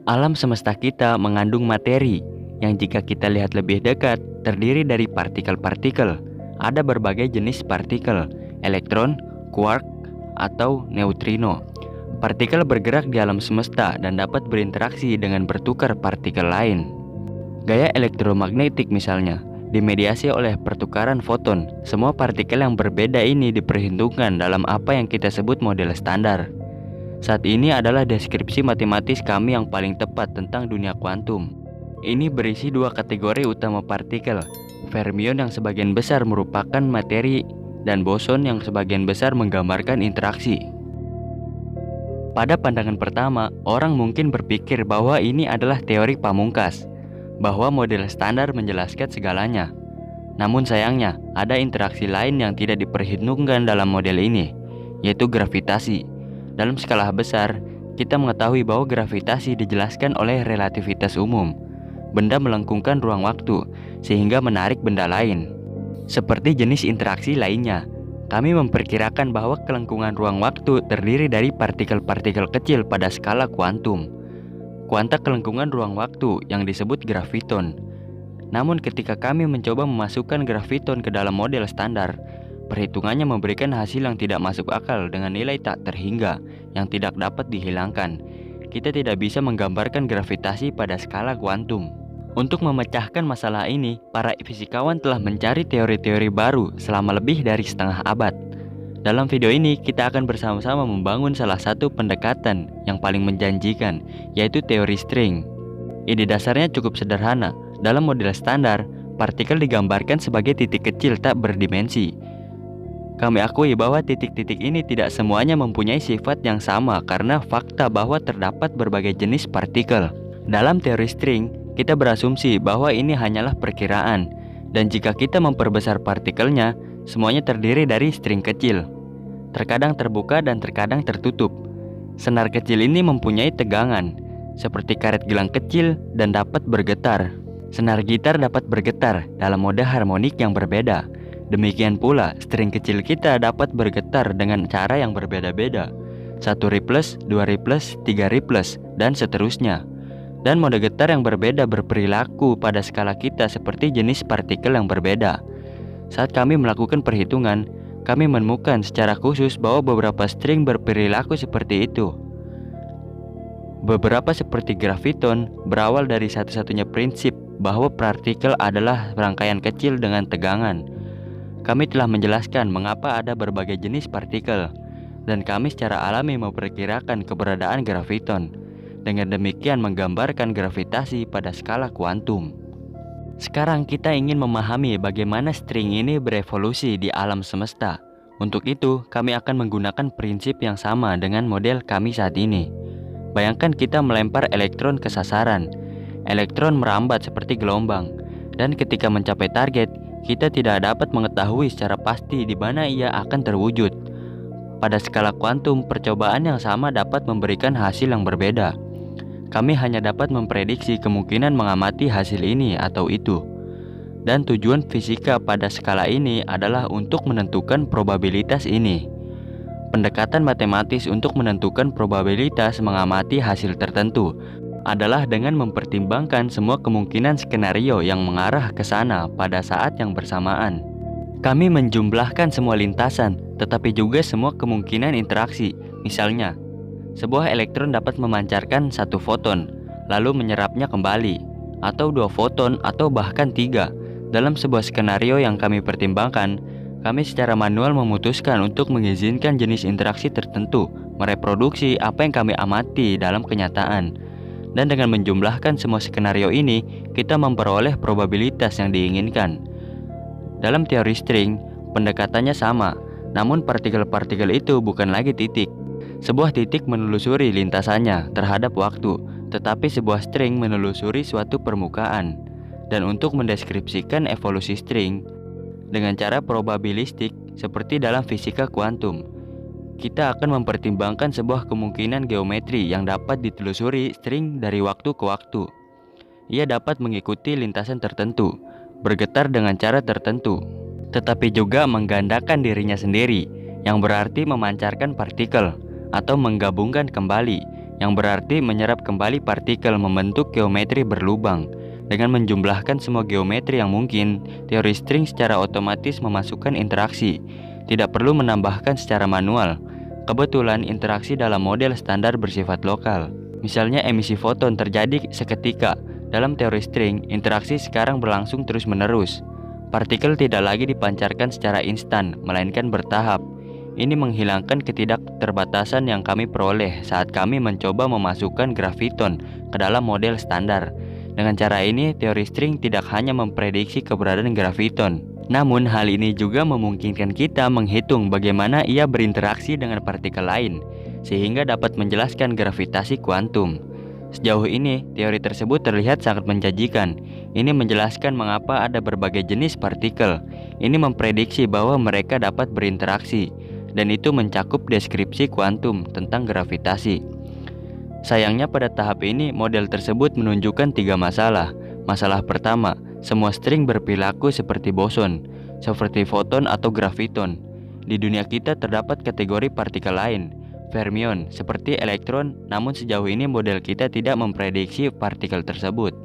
Alam semesta kita mengandung materi yang jika kita lihat lebih dekat terdiri dari partikel-partikel. Ada berbagai jenis partikel, elektron, quark, atau neutrino. Partikel bergerak di alam semesta dan dapat berinteraksi dengan bertukar partikel lain. Gaya elektromagnetik misalnya, dimediasi oleh pertukaran foton. Semua partikel yang berbeda ini diperhitungkan dalam apa yang kita sebut model standar. Saat ini adalah deskripsi matematis kami yang paling tepat tentang dunia kuantum. Ini berisi dua kategori utama partikel, fermion yang sebagian besar merupakan materi dan boson yang sebagian besar menggambarkan interaksi. Pada pandangan pertama, orang mungkin berpikir bahwa ini adalah teori pamungkas, bahwa model standar menjelaskan segalanya. Namun sayangnya, ada interaksi lain yang tidak diperhitungkan dalam model ini, yaitu gravitasi. Dalam skala besar, kita mengetahui bahwa gravitasi dijelaskan oleh relativitas umum. Benda melengkungkan ruang waktu, sehingga menarik benda lain. Seperti jenis interaksi lainnya, kami memperkirakan bahwa kelengkungan ruang waktu terdiri dari partikel-partikel kecil pada skala kuantum. Kuanta kelengkungan ruang waktu yang disebut graviton. Namun ketika kami mencoba memasukkan graviton ke dalam model standar, perhitungannya memberikan hasil yang tidak masuk akal dengan nilai tak terhingga yang tidak dapat dihilangkan. Kita tidak bisa menggambarkan gravitasi pada skala kuantum. Untuk memecahkan masalah ini, para fisikawan telah mencari teori-teori baru selama lebih dari setengah abad. Dalam video ini, kita akan bersama-sama membangun salah satu pendekatan yang paling menjanjikan, yaitu teori string. Ide dasarnya cukup sederhana. Dalam model standar, partikel digambarkan sebagai titik kecil tak berdimensi. Kami akui bahwa titik-titik ini tidak semuanya mempunyai sifat yang sama karena fakta bahwa terdapat berbagai jenis partikel. Dalam teori string, kita berasumsi bahwa ini hanyalah perkiraan, dan jika kita memperbesar partikelnya, semuanya terdiri dari string kecil. Terkadang terbuka dan terkadang tertutup. Senar kecil ini mempunyai tegangan, seperti karet gelang kecil dan dapat bergetar. Senar gitar dapat bergetar dalam mode harmonik yang berbeda. Demikian pula, string kecil kita dapat bergetar dengan cara yang berbeda-beda. 1 ripples, 2 ripples, 3 ripples, dan seterusnya. Dan mode getar yang berbeda berperilaku pada skala kita seperti jenis partikel yang berbeda. Saat kami melakukan perhitungan, kami menemukan secara khusus bahwa beberapa string berperilaku seperti itu. Beberapa seperti graviton berawal dari satu-satunya prinsip bahwa partikel adalah rangkaian kecil dengan tegangan. Kami telah menjelaskan mengapa ada berbagai jenis partikel, dan kami secara alami memperkirakan keberadaan graviton. Dengan demikian menggambarkan gravitasi pada skala kuantum. Sekarang kita ingin memahami bagaimana string ini berevolusi di alam semesta. Untuk itu, kami akan menggunakan prinsip yang sama dengan model kami saat ini. Bayangkan kita melempar elektron ke sasaran. Elektron merambat seperti gelombang, dan ketika mencapai target, kita tidak dapat mengetahui secara pasti di mana ia akan terwujud. Pada skala kuantum, percobaan yang sama dapat memberikan hasil yang berbeda. Kami hanya dapat memprediksi kemungkinan mengamati hasil ini atau itu. Dan tujuan fisika pada skala ini adalah untuk menentukan probabilitas ini. Pendekatan matematis untuk menentukan probabilitas mengamati hasil tertentu adalah dengan mempertimbangkan semua kemungkinan skenario yang mengarah ke sana pada saat yang bersamaan. Kami menjumlahkan semua lintasan, tetapi juga semua kemungkinan interaksi. Misalnya, sebuah elektron dapat memancarkan satu foton, lalu menyerapnya kembali, atau 2 foton, atau bahkan 3. Dalam sebuah skenario yang kami pertimbangkan, kami secara manual memutuskan untuk mengizinkan jenis interaksi tertentu mereproduksi apa yang kami amati dalam kenyataan. Dan dengan menjumlahkan semua skenario ini, kita memperoleh probabilitas yang diinginkan. Dalam teori string, pendekatannya sama, namun partikel-partikel itu bukan lagi titik. Sebuah titik menelusuri lintasannya terhadap waktu, tetapi sebuah string menelusuri suatu permukaan. Dan untuk mendeskripsikan evolusi string dengan cara probabilistik seperti dalam fisika kuantum, kita akan mempertimbangkan sebuah kemungkinan geometri yang dapat ditelusuri string dari waktu ke waktu. Ia dapat mengikuti lintasan tertentu, bergetar dengan cara tertentu, tetapi juga menggandakan dirinya sendiri, yang berarti memancarkan partikel, atau menggabungkan kembali, yang berarti menyerap kembali partikel membentuk geometri berlubang. Dengan menjumlahkan semua geometri yang mungkin, teori string secara otomatis memasukkan interaksi, tidak perlu menambahkan secara manual. Kebetulan interaksi dalam model standar bersifat lokal. Misalnya emisi foton terjadi seketika. Dalam teori string, interaksi sekarang berlangsung terus-menerus. Partikel tidak lagi dipancarkan secara instan, melainkan bertahap. Ini menghilangkan ketidakterbatasan yang kami peroleh saat kami mencoba memasukkan graviton ke dalam model standar. Dengan cara ini, teori string tidak hanya memprediksi keberadaan graviton, namun hal ini juga memungkinkan kita menghitung bagaimana ia berinteraksi dengan partikel lain, sehingga dapat menjelaskan gravitasi kuantum. Sejauh ini, teori tersebut terlihat sangat menjanjikan. Ini menjelaskan mengapa ada berbagai jenis partikel. Ini memprediksi bahwa mereka dapat berinteraksi, dan itu mencakup deskripsi kuantum tentang gravitasi. Sayangnya pada tahap ini, model tersebut menunjukkan 3 masalah. Masalah pertama, semua string berperilaku seperti boson, seperti foton atau graviton. Di dunia kita terdapat kategori partikel lain, fermion, seperti elektron, namun sejauh ini model kita tidak memprediksi partikel tersebut.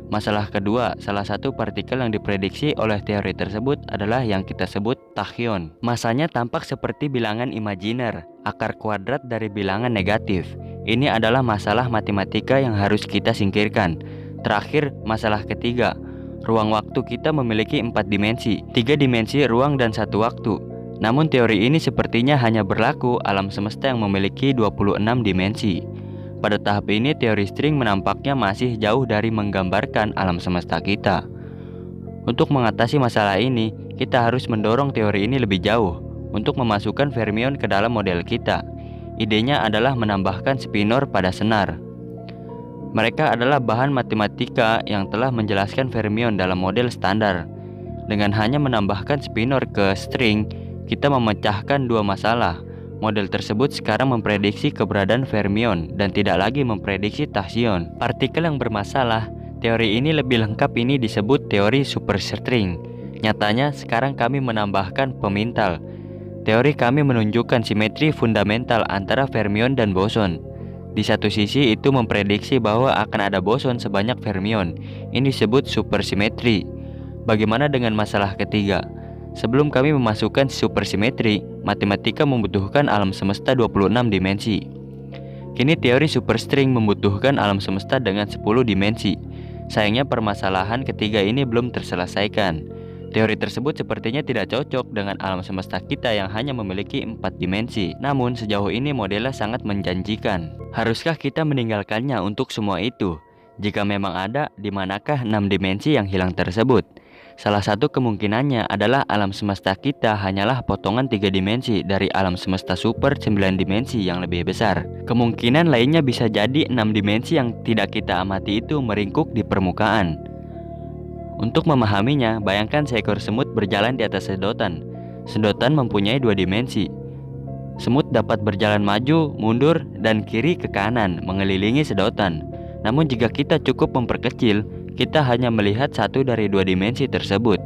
Masalah kedua, salah satu partikel yang diprediksi oleh teori tersebut adalah yang kita sebut tachyon. Masanya tampak seperti bilangan imajiner, akar kuadrat dari bilangan negatif. Ini adalah masalah matematika yang harus kita singkirkan. Terakhir, masalah ketiga, ruang waktu kita memiliki 4 dimensi, 3 dimensi ruang dan 1 waktu. Namun teori ini sepertinya hanya berlaku alam semesta yang memiliki 26 dimensi. Pada tahap ini, teori string menampaknya masih jauh dari menggambarkan alam semesta kita. Untuk mengatasi masalah ini, kita harus mendorong teori ini lebih jauh untuk memasukkan fermion ke dalam model kita. Idenya adalah menambahkan spinor pada senar. Mereka adalah bahan matematika yang telah menjelaskan fermion dalam model standar. Dengan hanya menambahkan spinor ke string, kita memecahkan 2 masalah. Model tersebut sekarang memprediksi keberadaan fermion dan tidak lagi memprediksi tachyon. Partikel yang bermasalah, teori ini lebih lengkap, ini disebut teori superstring. Nyatanya sekarang kami menambahkan pemintal. Teori kami menunjukkan simetri fundamental antara fermion dan boson. Di satu sisi itu memprediksi bahwa akan ada boson sebanyak fermion. Ini disebut supersimetri. Bagaimana dengan masalah ketiga? Sebelum kami memasukkan supersimetri, matematika membutuhkan alam semesta 26 dimensi. Kini teori superstring membutuhkan alam semesta dengan 10 dimensi. Sayangnya permasalahan ketiga ini belum terselesaikan. Teori tersebut sepertinya tidak cocok dengan alam semesta kita yang hanya memiliki 4 dimensi. Namun sejauh ini modelnya sangat menjanjikan. Haruskah kita meninggalkannya untuk semua itu? Jika memang ada, di manakah 6 dimensi yang hilang tersebut? Salah satu kemungkinannya adalah alam semesta kita hanyalah potongan 3 dimensi dari alam semesta super 9 dimensi yang lebih besar. Kemungkinan lainnya bisa jadi 6 dimensi yang tidak kita amati itu meringkuk di permukaan. Untuk memahaminya, bayangkan seekor semut berjalan di atas sedotan. Sedotan mempunyai 2 dimensi. Semut dapat berjalan maju, mundur, dan kiri ke kanan mengelilingi sedotan. Namun jika kita cukup memperkecil, kita hanya melihat satu dari 2 dimensi tersebut.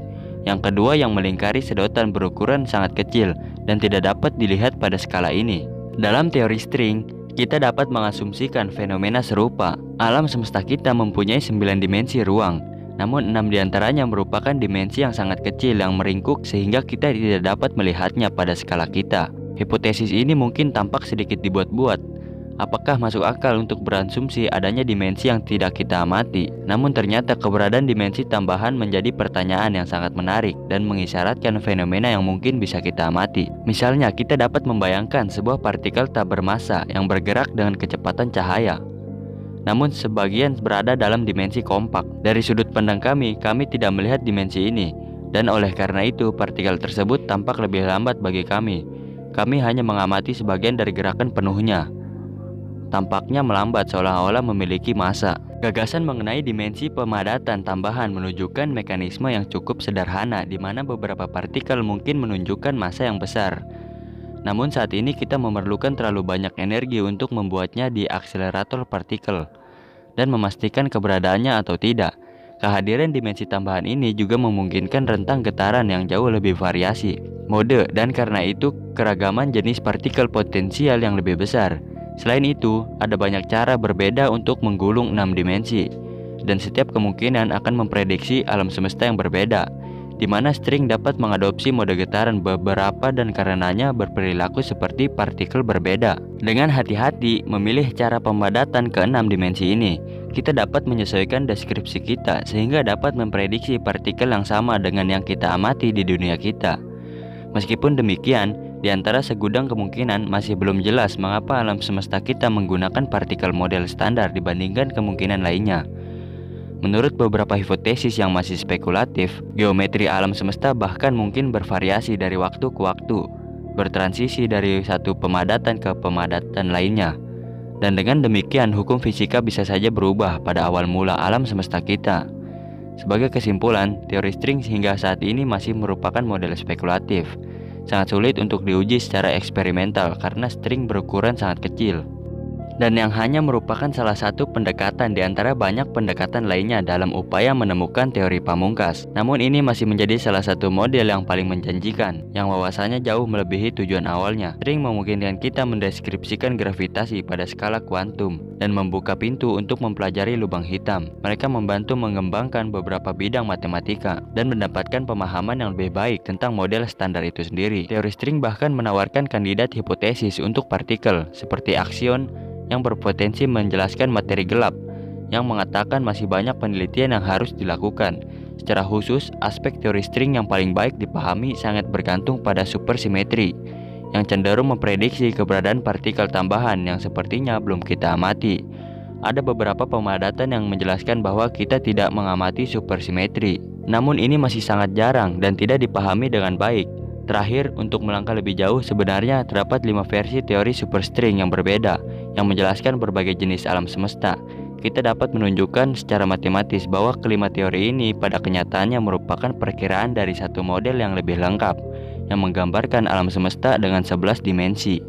Yang kedua yang melingkari sedotan berukuran sangat kecil dan tidak dapat dilihat pada skala ini. Dalam teori string, kita dapat mengasumsikan fenomena serupa. Alam semesta kita mempunyai 9 dimensi ruang, namun 6 diantaranya merupakan dimensi yang sangat kecil yang meringkuk sehingga kita tidak dapat melihatnya pada skala kita. Hipotesis ini mungkin tampak sedikit dibuat-buat. Apakah masuk akal untuk berasumsi adanya dimensi yang tidak kita amati? Namun ternyata keberadaan dimensi tambahan menjadi pertanyaan yang sangat menarik dan mengisyaratkan fenomena yang mungkin bisa kita amati. Misalnya, kita dapat membayangkan sebuah partikel tak bermassa yang bergerak dengan kecepatan cahaya. Namun sebagian berada dalam dimensi kompak. Dari sudut pandang kami tidak melihat dimensi ini. Dan oleh karena itu, partikel tersebut tampak lebih lambat bagi kami. Kami hanya mengamati sebagian dari gerakan penuhnya. Tampaknya melambat seolah-olah memiliki massa. Gagasan mengenai dimensi pemadatan tambahan menunjukkan mekanisme yang cukup sederhana di mana beberapa partikel mungkin menunjukkan massa yang besar. Namun saat ini kita memerlukan terlalu banyak energi untuk membuatnya di akselerator partikel dan memastikan keberadaannya atau tidak. Kehadiran dimensi tambahan ini juga memungkinkan rentang getaran yang jauh lebih variasi, mode, dan karena itu keragaman jenis partikel potensial yang lebih besar. Selain itu, ada banyak cara berbeda untuk menggulung 6 dimensi, dan setiap kemungkinan akan memprediksi alam semesta yang berbeda, di mana string dapat mengadopsi mode getaran beberapa dan karenanya berperilaku seperti partikel berbeda. Dengan hati-hati memilih cara pemadatan ke 6 dimensi ini, kita dapat menyesuaikan deskripsi kita sehingga dapat memprediksi partikel yang sama dengan yang kita amati di dunia kita. Meskipun demikian, di antara segudang kemungkinan masih belum jelas mengapa alam semesta kita menggunakan partikel model standar dibandingkan kemungkinan lainnya. Menurut beberapa hipotesis yang masih spekulatif, geometri alam semesta bahkan mungkin bervariasi dari waktu ke waktu, bertransisi dari satu pemadatan ke pemadatan lainnya. Dan dengan demikian, hukum fisika bisa saja berubah pada awal mula alam semesta kita. Sebagai kesimpulan, teori string hingga saat ini masih merupakan model spekulatif. Sangat sulit untuk diuji secara eksperimental karena string berukuran sangat kecil, dan yang hanya merupakan salah satu pendekatan di antara banyak pendekatan lainnya dalam upaya menemukan teori pamungkas. Namun ini masih menjadi salah satu model yang paling menjanjikan, yang wawasannya jauh melebihi tujuan awalnya. String memungkinkan kita mendeskripsikan gravitasi pada skala kuantum dan membuka pintu untuk mempelajari lubang hitam. Mereka membantu mengembangkan beberapa bidang matematika dan mendapatkan pemahaman yang lebih baik tentang model standar itu sendiri. Teori string bahkan menawarkan kandidat hipotesis untuk partikel seperti aksion yang berpotensi menjelaskan materi gelap, yang mengatakan masih banyak penelitian yang harus dilakukan. Secara khusus, aspek teori string yang paling baik dipahami sangat bergantung pada supersimetri, yang cenderung memprediksi keberadaan partikel tambahan yang sepertinya belum kita amati. Ada beberapa pemadatan yang menjelaskan bahwa kita tidak mengamati supersimetri, namun ini masih sangat jarang dan tidak dipahami dengan baik. Terakhir, untuk melangkah lebih jauh, sebenarnya terdapat 5 versi teori superstring yang berbeda yang menjelaskan berbagai jenis alam semesta. Kita dapat menunjukkan secara matematis bahwa kelima teori ini pada kenyataannya merupakan perkiraan dari satu model yang lebih lengkap, yang menggambarkan alam semesta dengan 11 dimensi.